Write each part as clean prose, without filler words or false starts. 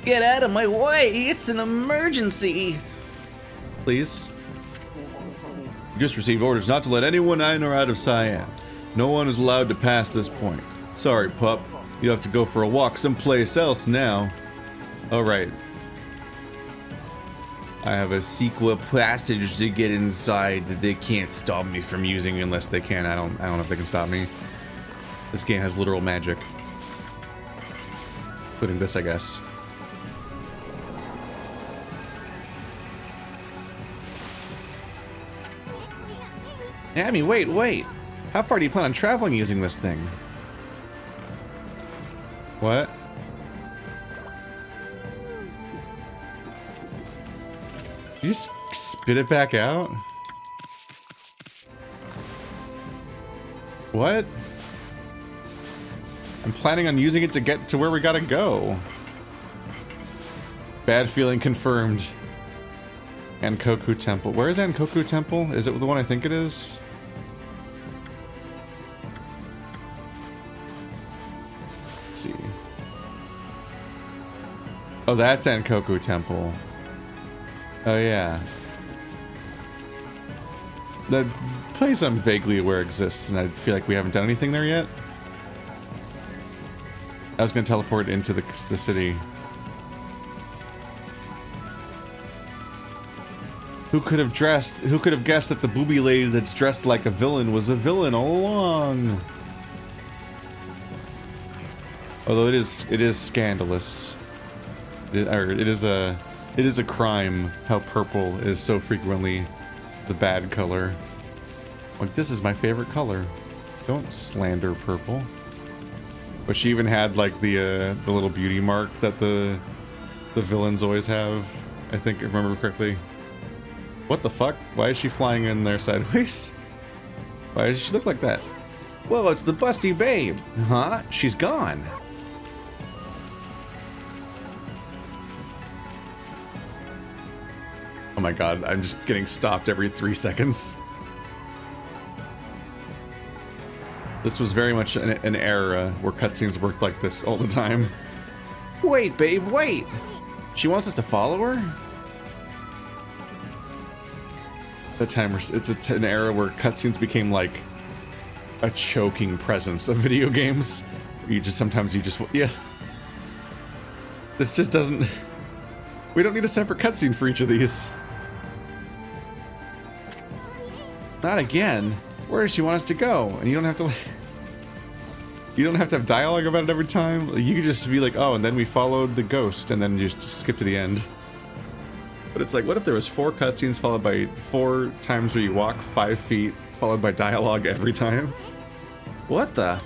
Get out of my way! It's an emergency! Please? You just received orders not to let anyone in or out of Cyan. No one is allowed to pass this point. Sorry, pup. You have to go for a walk someplace else now. Alright. I have a secret passage to get inside that they can't stop me from using unless they can. I don't know if they can stop me. This game has literal magic. Including this, I guess. Amy, wait. How far do you plan on traveling using this thing? What? You just spit it back out? What? I'm planning on using it to get to where we gotta go. Bad feeling confirmed. Ankoku Temple. Where is Ankoku Temple? Is it the one I think it is? Let's see. Oh, that's Ankoku Temple. Oh, yeah. That place I'm vaguely aware exists, and I feel like we haven't done anything there yet. I was gonna teleport into the city. Who could have guessed that the booby lady that's dressed like a villain was a villain all along? Although it is scandalous. It is a crime how purple is so frequently the bad color. Like, this is my favorite color. Don't slander purple. But she even had like the little beauty mark that the villains always have. I think, if I remember correctly. What the fuck? Why is she flying in there sideways? Why does she look like that? Whoa, it's the busty babe. Huh? She's gone. Oh my god, I'm just getting stopped every 3 seconds. This was very much an era where cutscenes worked like this all the time. Wait, babe, wait! She wants us to follow her? That time, it's an era where cutscenes became like a choking presence of video games. Sometimes you just, yeah. This just doesn't, we don't need a separate cutscene for each of these. Not again. Where does she want us to go? And you don't have to have dialogue about it every time. You could just be like, oh, and then we followed the ghost, and then you just skip to the end. But it's like, what if there was 4 cutscenes followed by 4 times where you walk 5 feet, followed by dialogue every time? What the?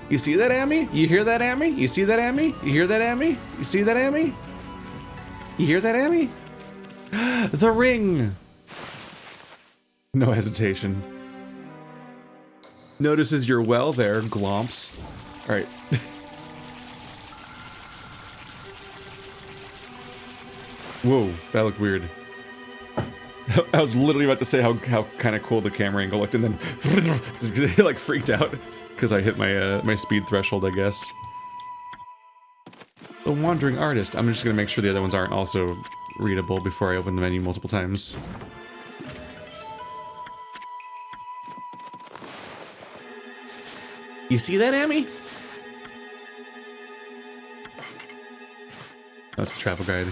You see that, Amy? You hear that, Amy? You see that, Amy? You hear that, Amy? You see that, Amy? You hear that, Amy? The ring! No hesitation. Notices you're well there, glomps. Alright. Whoa, that looked weird. I was literally about to say how kind of cool the camera angle looked, and then it like freaked out because I hit my my speed threshold, I guess. The Wandering Artist. I'm just gonna make sure the other ones aren't also readable before I open the menu multiple times. You see that, Amy? That's the travel guide.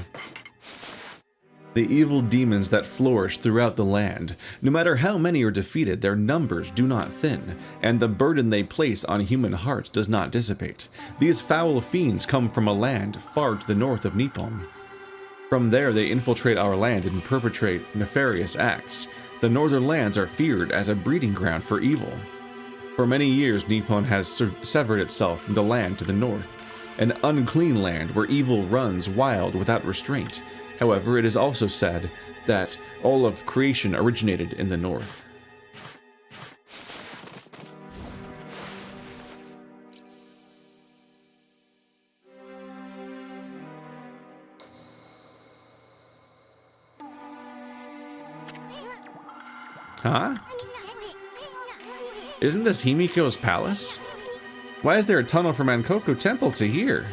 The evil demons that flourish throughout the land. No matter how many are defeated, their numbers do not thin, and the burden they place on human hearts does not dissipate. These foul fiends come from a land far to the north of Nippon. From there they infiltrate our land and perpetrate nefarious acts. The northern lands are feared as a breeding ground for evil. For many years, Nippon has severed itself from the land to the north, an unclean land where evil runs wild without restraint. However, it is also said that all of creation originated in the north. Huh? Isn't this Himiko's palace? Why is there a tunnel from Ankoku Temple to here?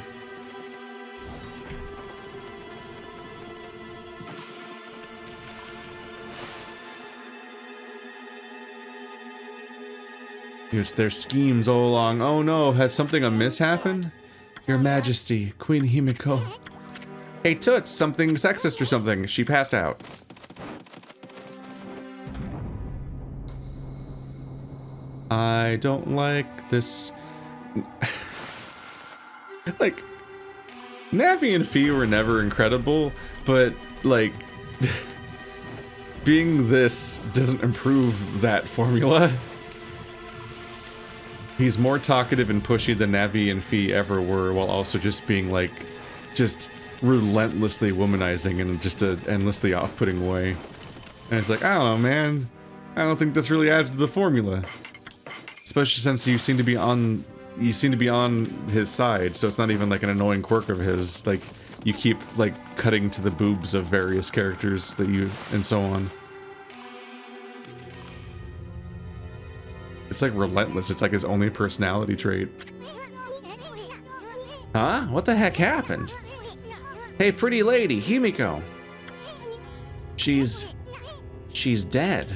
It's their schemes all along. Oh no, has something amiss happened? Your Majesty, Queen Himiko. Hey Toots, something sexist or something. She passed out. I don't like this. Like, Navi and Fee were never incredible, but like, being this doesn't improve that formula. He's more talkative and pushy than Navi and Fee ever were, while also just being like, just relentlessly womanizing in just an endlessly off-putting way. And it's like, I don't know, man. I don't think this really adds to the formula. Especially since you seem to be on his side, so it's not even like an annoying quirk of his. Like, you keep like cutting to the boobs of various characters that you, and so on. It's like relentless. It's like his only personality trait. Huh? What the heck happened? Hey, pretty lady, Himiko. She's dead.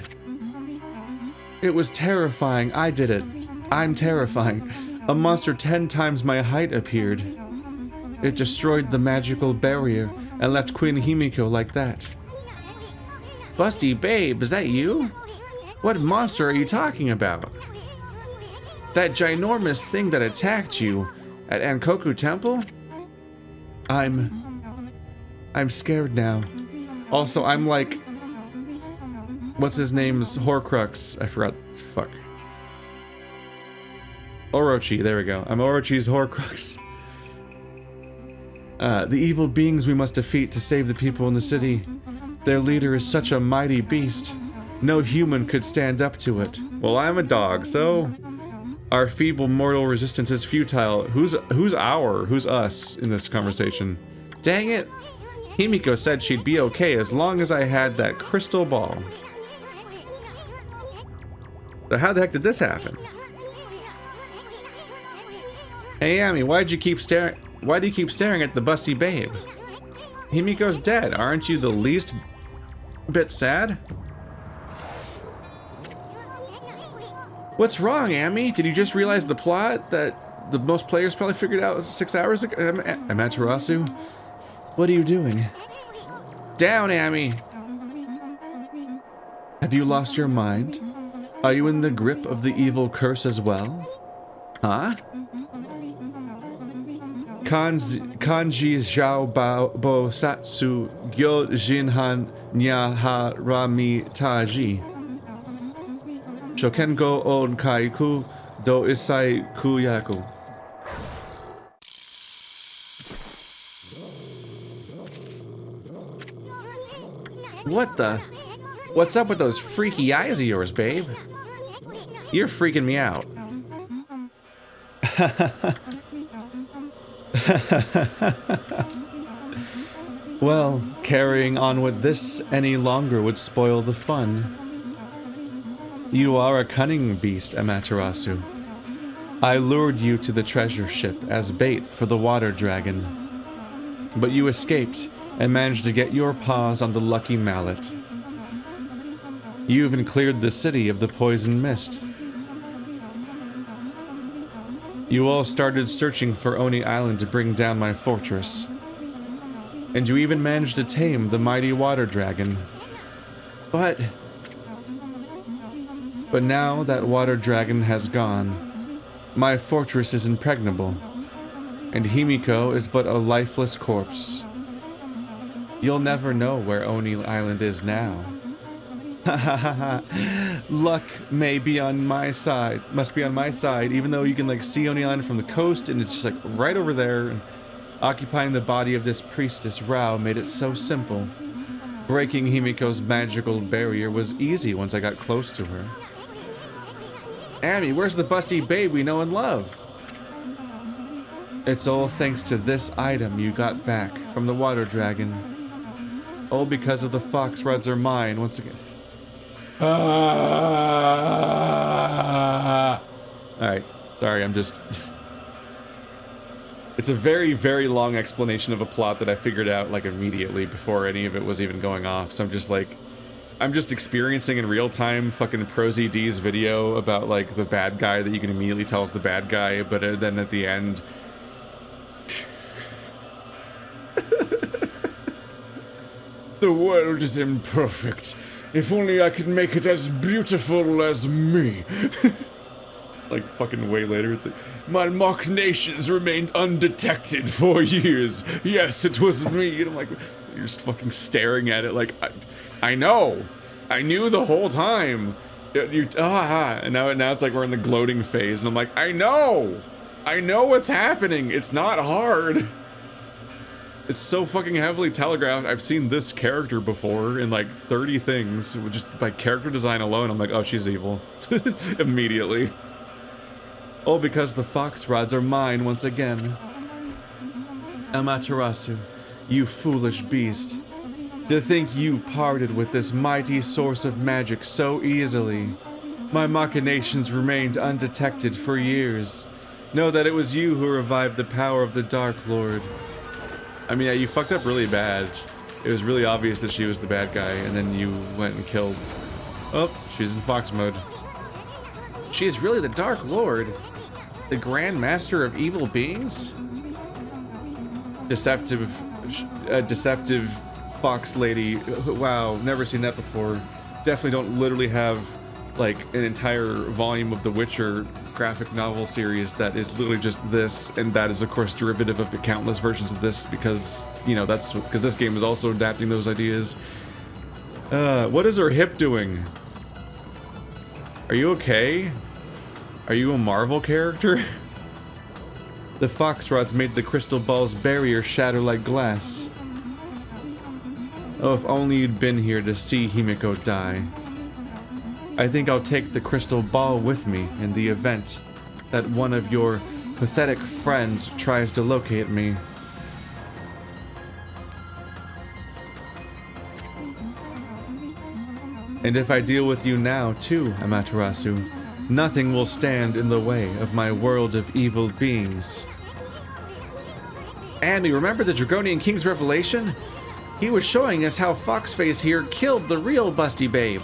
It was terrifying. I did it. I'm terrifying. A monster 10 times my height appeared. It destroyed the magical barrier and left Queen Himiko like that. Busty babe, is that you? What monster are you talking about? That ginormous thing that attacked you at Ankoku Temple? I'm scared now. Also, I'm like, what's his name's Horcrux? I forgot. Fuck. Orochi, there we go. I'm Orochi's Horcrux. The evil beings we must defeat to save the people in the city. Their leader is such a mighty beast. No human could stand up to it. Well, I'm a dog, so our feeble mortal resistance is futile. Who's us in this conversation? Dang it. Himiko said she'd be okay as long as I had that crystal ball. So how the heck did this happen? Hey Ami, why do you keep staring at the busty babe? Himiko's dead. Aren't you the least bit sad? What's wrong, Ami? Did you just realize the plot that the most players probably figured out 6 hours ago? Amaterasu? What are you doing? Down, Ami! Have you lost your mind? Are you in the grip of the evil curse as well? Huh? Kanji Zhao Bo Satsu Gyo Jinhan Nya Ha Rami Taji. Shokengo on Kaiku do Isai Kuyaku. What the? What's up with those freaky eyes of yours, babe? You're freaking me out. Well, carrying on with this any longer would spoil the fun. You are a cunning beast, Amaterasu. I lured you to the treasure ship as bait for the water dragon. But you escaped and managed to get your paws on the lucky mallet. You even cleared the city of the poison mist. You all started searching for Oni Island to bring down my fortress. And you even managed to tame the mighty water dragon. But now that water dragon has gone, my fortress is impregnable, and Himiko is but a lifeless corpse. You'll never know where Oni Island is now. Luck may be on my side, must be on my side, even though you can like see Oni Island from the coast and it's just like right over there, and occupying the body of this priestess Rao made it so simple. Breaking Himiko's magical barrier was easy once I got close to her. Ami, where's the busty babe we know and love? It's all thanks to this item you got back from the water dragon. All because of the fox rods are mine once again. Alright, sorry, I'm just... It's a very, very long explanation of a plot that I figured out like immediately before any of it was even going off, so I'm just like... I'm just experiencing in real time fucking ProZD's video about like the bad guy that you can immediately tell is the bad guy, but then at the end. The world is imperfect. If only I could make it as beautiful as me. Like fucking way later, it's like, my machinations remained undetected for years. Yes, it was me. And I'm like, you're just fucking staring at it like, I know. I knew the whole time. And now it's like we're in the gloating phase, and I'm like, I know what's happening. It's not hard. It's so fucking heavily telegraphed. I've seen this character before in like 30 things. Just by character design alone, I'm like, oh, she's evil. Immediately. Oh, because the fox rods are mine once again. Amaterasu, you foolish beast. To think you parted with this mighty source of magic so easily. My machinations remained undetected for years. Know that it was you who revived the power of the Dark Lord. I mean, yeah, you fucked up really bad. It was really obvious that she was the bad guy, and then you went and killed... Oh, she's in fox mode. She is really the Dark Lord? The Grand Master of evil beings? Deceptive fox lady. Wow, never seen that before. Definitely don't literally have like an entire volume of the Witcher graphic novel series that is literally just this, and that is of course derivative of the countless versions of this, because you know that's because this game is also adapting those ideas. What is her hip doing? Are you okay? Are you a Marvel character? The fox rods made the crystal ball's barrier shatter like glass. Oh, if only you'd been here to see Himiko die. I think I'll take the crystal ball with me in the event that one of your pathetic friends tries to locate me. And if I deal with you now, too, Amaterasu, nothing will stand in the way of my world of evil beings. Annie, remember the Dragonian King's revelation? He was showing us how Foxface here killed the real Busty Babe.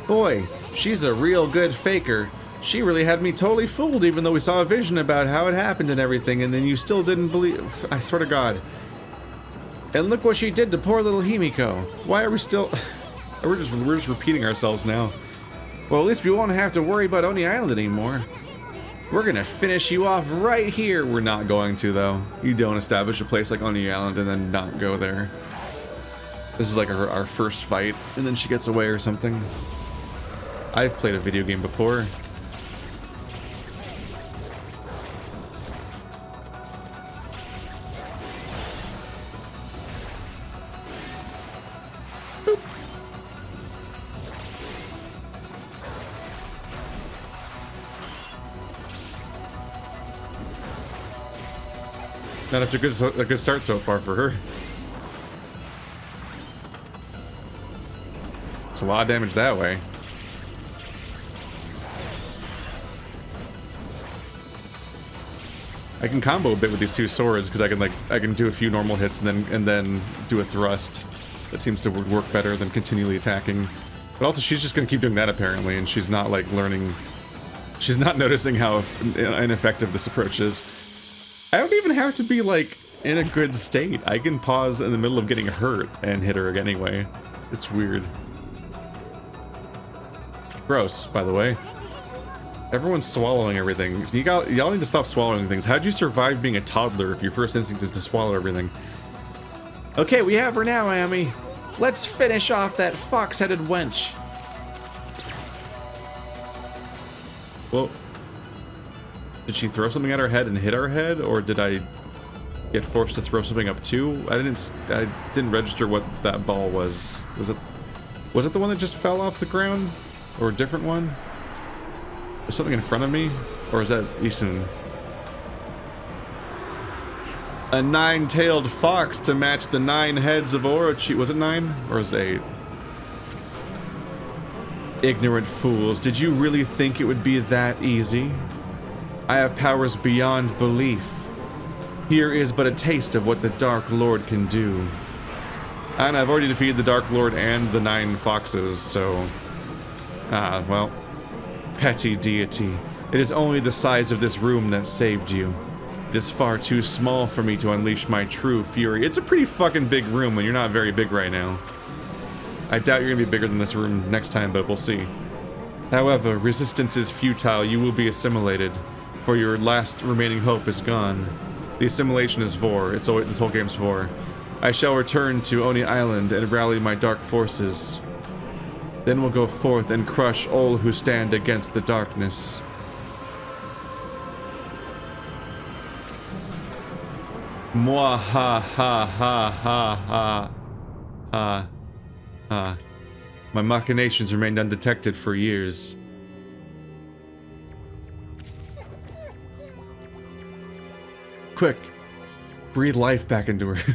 Boy, she's a real good faker. She really had me totally fooled, even though we saw a vision about how it happened and everything, and then you still didn't believe. I swear to God. And look what she did to poor little Himiko. Why are we still... We're just repeating ourselves now. Well, at least we won't have to worry about Oni Island anymore. We're gonna finish you off right here. We're not going to, though. You don't establish a place like Oni Island and then not go there. This is like our first fight, and then she gets away or something. I've played a video game before. Not after a good start so far for her. It's a lot of damage that way. I can combo a bit with these two swords because I can do a few normal hits and then do a thrust. That seems to work better than continually attacking. But also she's just gonna keep doing that apparently, and she's not like learning. She's not noticing how ineffective this approach is. I don't even have to be, like, in a good state. I can pause in the middle of getting hurt and hit her anyway. It's weird. Gross, by the way. Everyone's swallowing everything. Y'all need to stop swallowing things. How'd you survive being a toddler if your first instinct is to swallow everything? Okay, we have her now, Amy. Let's finish off that fox-headed wench. Well... Did she throw something at our head and hit our head, or did I get forced to throw something up too? I didn't register what that ball was. Was it the one that just fell off the ground, or a different one? Is something in front of me, or is that Isun? A 9-tailed fox to match the 9 heads of Orochi. Was it 9 or was it 8? Ignorant fools! Did you really think it would be that easy? I have powers beyond belief. Here is but a taste of what the Dark Lord can do. And I've already defeated the Dark Lord and the 9 foxes, so... well... Petty deity. It is only the size of this room that saved you. It is far too small for me to unleash my true fury. It's a pretty fucking big room, and you're not very big right now. I doubt you're gonna be bigger than this room next time, but we'll see. However, resistance is futile. You will be assimilated, for your last remaining hope is gone. The assimilation is vor. It's always, this whole game's vor. I shall return to Oni Island and rally my dark forces. Then we'll go forth and crush all who stand against the darkness. Mwah ha ha ha ha ha ha ha. My machinations remained undetected for years. Quick, breathe life back into her.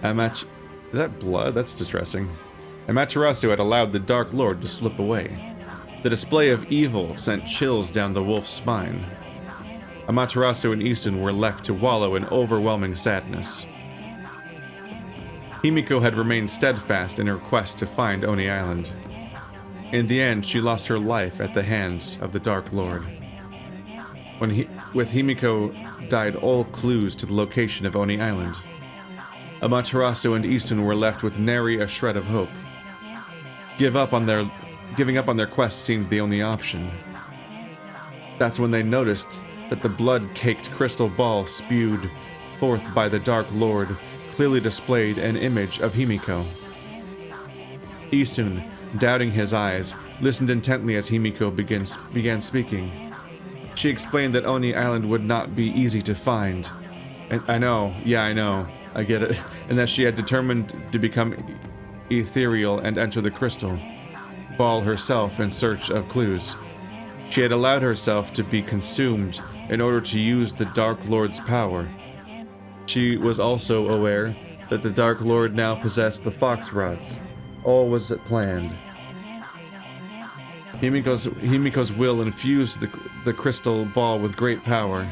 Is that blood? That's distressing. Amaterasu had allowed the Dark Lord to slip away. The display of evil sent chills down the wolf's spine. Amaterasu and Isun were left to wallow in overwhelming sadness. Himiko had remained steadfast in her quest to find Oni Island. In the end, she lost her life at the hands of the Dark Lord. With Himiko died all clues to the location of Oni Island. Amaterasu and Isun were left with nary a shred of hope. Giving up on their quest seemed the only option. That's when they noticed that the blood-caked crystal ball spewed forth by the Dark Lord clearly displayed an image of Himiko. Isun, doubting his eyes, listened intently as Himiko began speaking. She explained that Oni Island would not be easy to find. And I know, I get it. And that she had determined to become ethereal and enter the crystal ball herself in search of clues. She had allowed herself to be consumed in order to use the Dark Lord's power. She was also aware that the Dark Lord now possessed the fox rods. All was planned. Himiko's will infused the crystal ball with great power.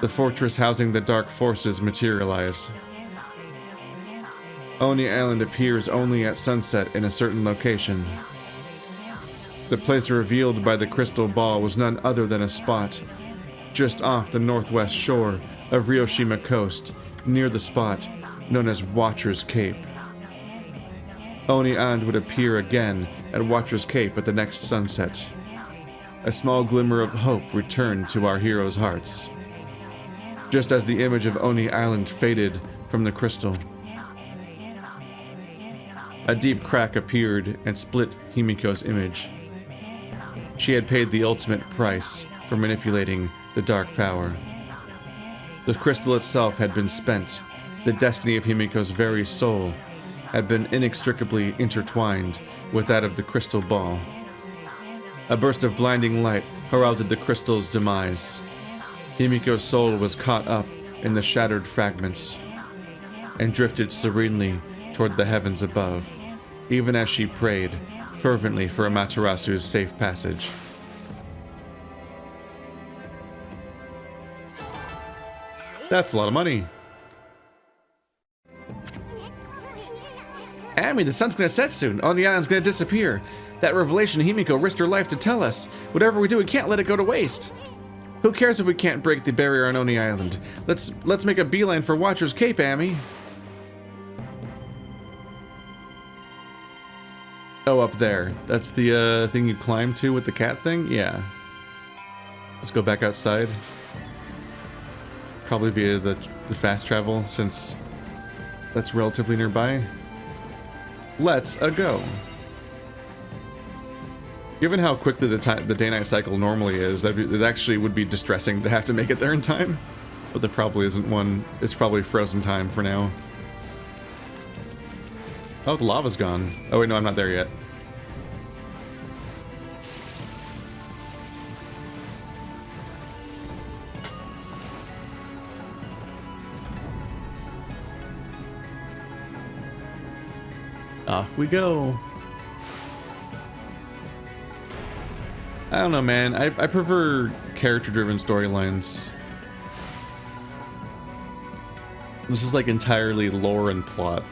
The fortress housing the dark forces materialized. Oni Island appears only at sunset in a certain location. The place revealed by the crystal ball was none other than a spot just off the northwest shore of Ryoshima Coast, near the spot known as Watcher's Cape. Oni Island would appear again at Watcher's Cape at the next sunset. A small glimmer of hope returned to our heroes' hearts, just as the image of Oni Island faded from the crystal. A deep crack appeared and split Himiko's image. She had paid the ultimate price for manipulating the dark power. The crystal itself had been spent. The destiny of Himiko's very soul had been inextricably intertwined with that of the crystal ball. A burst of blinding light heralded the crystal's demise. Himiko's soul was caught up in the shattered fragments and drifted serenely toward the heavens above, even as she prayed fervently for Amaterasu's safe passage. That's a lot of money. Ami, the sun's gonna set soon. Oni Island's gonna disappear. That revelation Himiko risked her life to tell us. Whatever we do, we can't let it go to waste. Who cares if we can't break the barrier on Oni Island? Let's make a beeline for Watcher's Cape, Ami. Oh, up there. That's the thing you climb to with the cat thing? Yeah. Let's go back outside. Probably via the fast travel, since that's relatively nearby. Let's go. Given how quickly the day-night cycle normally is, it actually would be distressing to have to make it there in time. But there probably isn't one. It's probably frozen time for now. Oh, the lava's gone. Oh wait, no, I'm not there yet. Off we go. I don't know, man. I prefer character-driven storylines. This is like entirely lore and plot.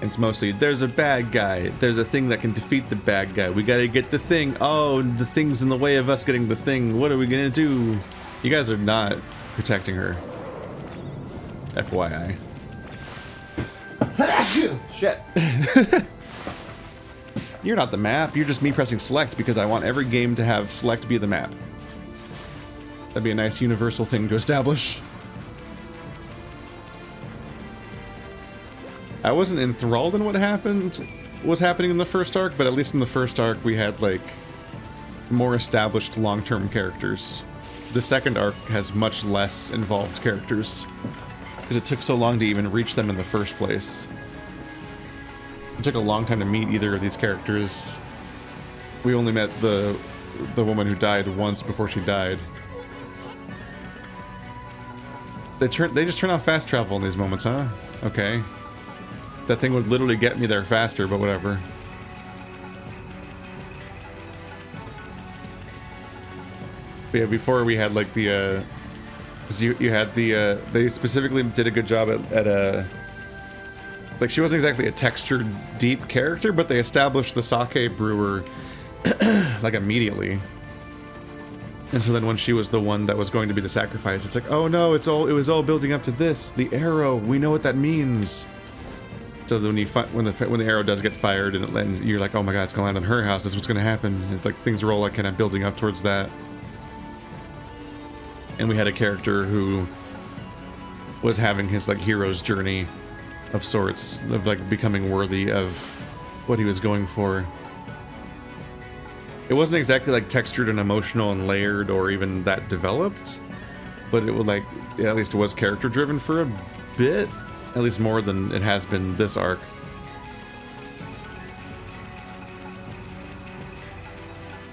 It's mostly, there's a bad guy, there's a thing that can defeat the bad guy, we gotta get the thing, oh, the thing's in the way of us getting the thing, what are we gonna do? You guys are not protecting her. FYI. Shit. You're not the map, you're just me pressing select because I want every game to have select be the map. That'd be a nice universal thing to establish. I wasn't enthralled in what was happening in the first arc, but at least in the first arc we had like more established long-term characters. The second arc has much less involved characters because it took so long to even reach them in the first place. It took a long time to meet either of these characters. We only met the woman who died once before she died. They just turn off fast travel in these moments, huh? Okay. That thing would literally get me there faster, but whatever. But yeah, before we had like the, you had the, they specifically did a good job at like she wasn't exactly a textured, deep character, but they established the sake brewer, like immediately. And so then when she was the one that was going to be the sacrifice, it's like, oh no, it was all building up to this. The arrow, we know what that means. So then when the arrow does get fired and you're like, oh my god, it's gonna land on her house, that's what's gonna happen. And it's like things are all like kind of building up towards that. And we had a character who was having his like hero's journey of sorts, of like becoming worthy of what he was going for. It wasn't exactly like textured and emotional and layered or even that developed, but it would like, at least it was character driven for a bit. At least more than it has been this arc.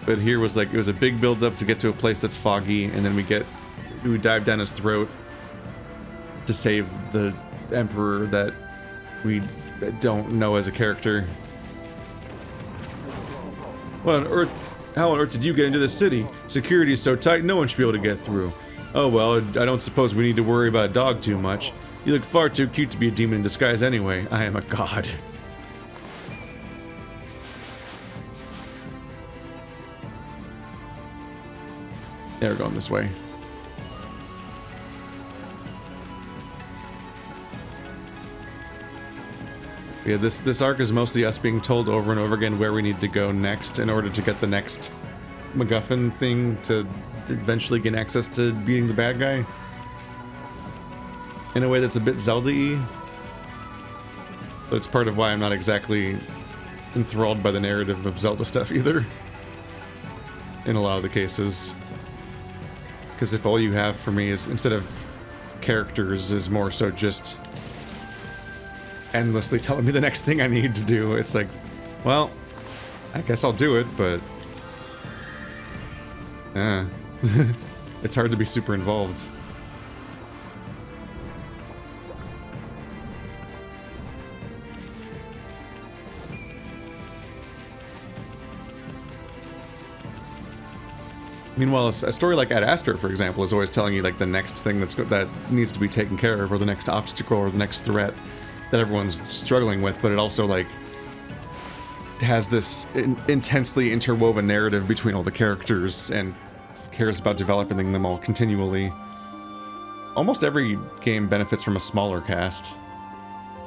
But here was like, it was a big build up to get to a place that's foggy, and then we dive down his throat to save the Emperor that we don't know as a character. What on earth? How on earth did you get into the city? Security is so tight, no one should be able to get through. Oh well, I don't suppose we need to worry about a dog too much. You look far too cute to be a demon in disguise anyway. I am a god. Yeah, we're going this way. Yeah, this arc is mostly us being told over and over again where we need to go next in order to get the next MacGuffin thing to eventually gain access to beating the bad guy. In a way that's a bit Zelda-y. But it's part of why I'm not exactly enthralled by the narrative of Zelda stuff either. In a lot of the cases. Because if all you have for me is, instead of characters, is more so just endlessly telling me the next thing I need to do, it's like, well, I guess I'll do it, but it's hard to be super involved. Meanwhile, a story like Ad Astra, for example, is always telling you like the next thing that needs to be taken care of, or the next obstacle, or the next threat that everyone's struggling with. But it also like has this intensely interwoven narrative between all the characters and cares about developing them all continually. Almost every game benefits from a smaller cast,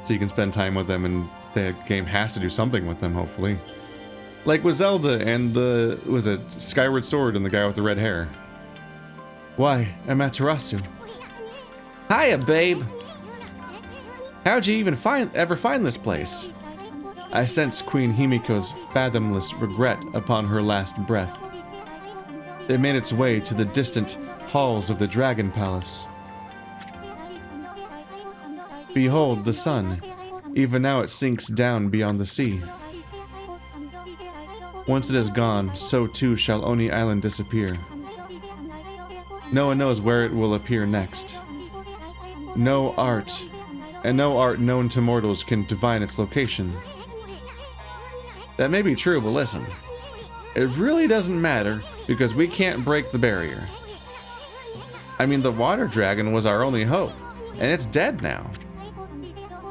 so you can spend time with them, and the game has to do something with them, hopefully. Like with Zelda and was it Skyward Sword and the guy with the red hair? Why, Amaterasu. Hiya, babe. How'd you even ever find this place? I sense Queen Himiko's fathomless regret upon her last breath. It made its way to the distant halls of the Dragon Palace. Behold the sun. Even now it sinks down beyond the sea. Once it is gone, so too shall Oni Island disappear. No one knows where it will appear next. No art known to mortals can divine its location. That may be true, but listen. It really doesn't matter, because we can't break the barrier. I mean, the water dragon was our only hope. and it's dead now.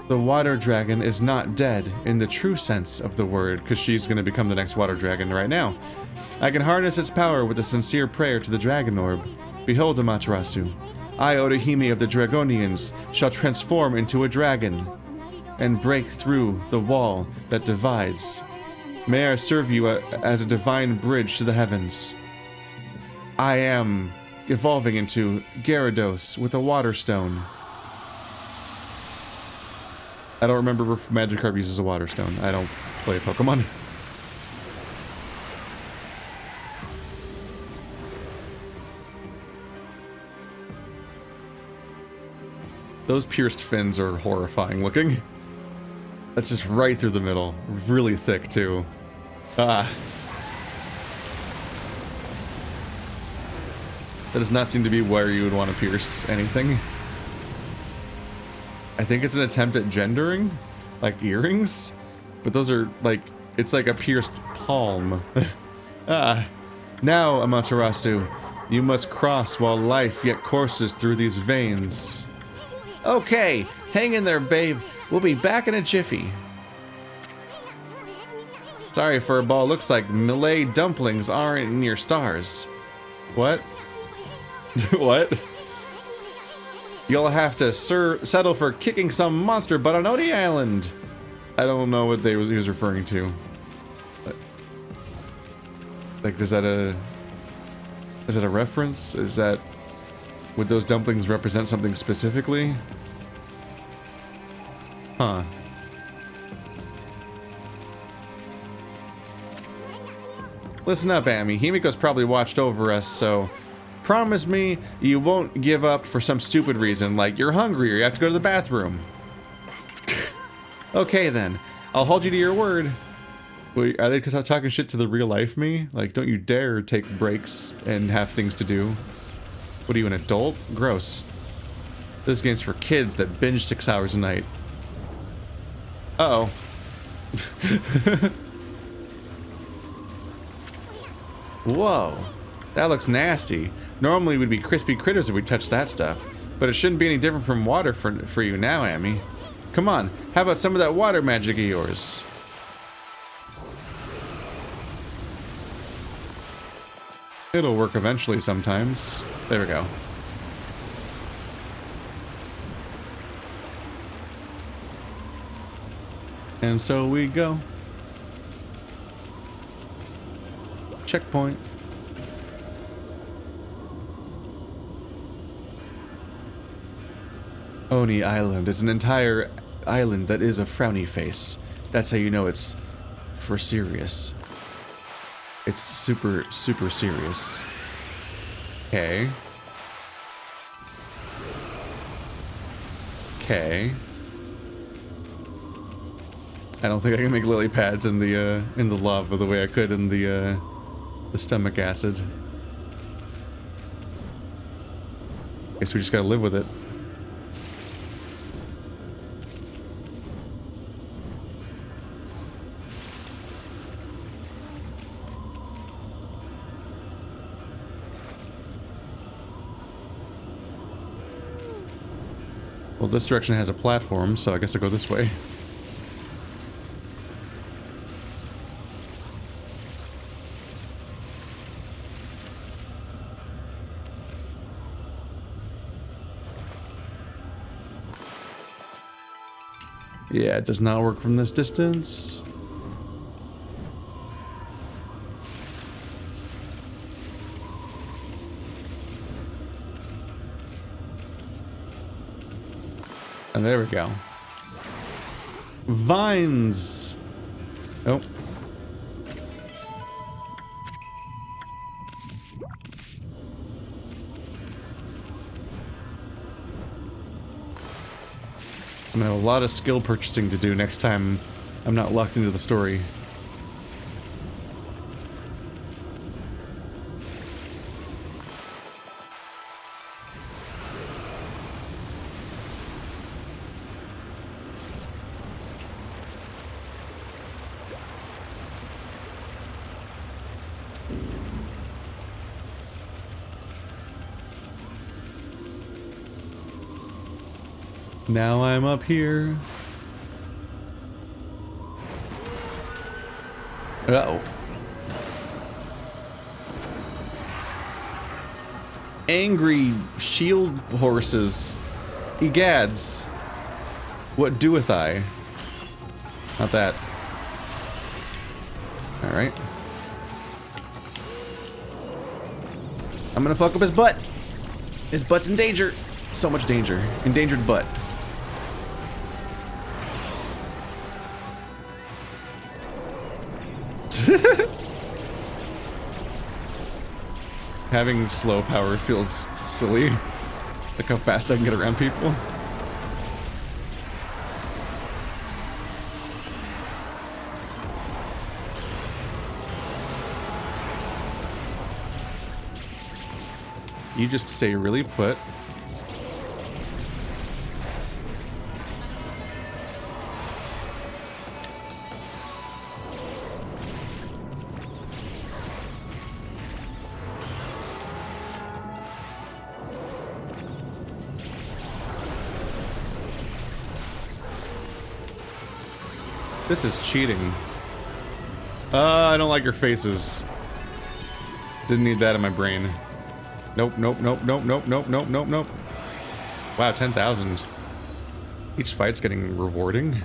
The water dragon is not dead in the true sense of the word, because she's going to become the next water dragon right now. I can harness its power with a sincere prayer to the dragon orb. Behold, Amaterasu, I, Orihime of the Dragonians, shall transform into a dragon and break through the wall that divides. May I serve you as a divine bridge to the heavens. I am evolving into Gyarados with a water stone. I don't remember if Magikarp uses a water stone. I don't play Pokemon. Those pierced fins are horrifying looking. That's just right through the middle. Really thick, too. Ah. That does not seem to be where you would want to pierce anything. I think it's an attempt at gendering, like earrings, but those are like, it's like a pierced palm. Ah. Now, Amaterasu, you must cross while life yet courses through these veins. Okay, hang in there, babe. We'll be back in a jiffy. Sorry, Furball. Looks like Malay dumplings aren't in your stars. What? What? You'll have to settle for kicking some monster butt on Oni Island. I don't know what he was referring to. But, like, is that a reference? Is that, would those dumplings represent something specifically? Huh. Listen up, Amy. Himiko's probably watched over us, so promise me you won't give up for some stupid reason, like you're hungry or you have to go to the bathroom. Okay, then. I'll hold you to your word. Wait, are they talking shit to the real life me? Like, don't you dare take breaks and have things to do. What are you, an adult? Gross. This game's for kids that binge 6 hours a night. Uh-oh. Whoa. That looks nasty. Normally we'd be crispy critters if we touched that stuff. But it shouldn't be any different from water for you now, Amy. Come on, how about some of that water magic of yours? It'll work eventually sometimes. There we go. And so we go. Checkpoint. Oni Island is an entire island that is a frowny face. That's how you know it's for serious. It's super, super serious. Okay. Okay. I don't think I can make lily pads in the lava the way I could in the stomach acid. Guess we just gotta live with it. Well, this direction has a platform, so I guess I'll go this way. Yeah, it does not work from this distance. And there we go. Vines! Oh. I'm gonna have a lot of skill purchasing to do next time I'm not locked into the story. Now I'm up here. Uh-oh. Angry shield horses. Egads. What doeth I? Not that. Alright. I'm gonna fuck up his butt. His butt's in danger. So much danger. Endangered butt. Having slow power feels silly. Look how fast I can get around people. You just stay really put. This is cheating. I don't like your faces. Didn't need that in my brain. Nope, nope, nope, nope, nope, nope, nope, nope, nope. Wow, 10,000. Each fight's getting rewarding.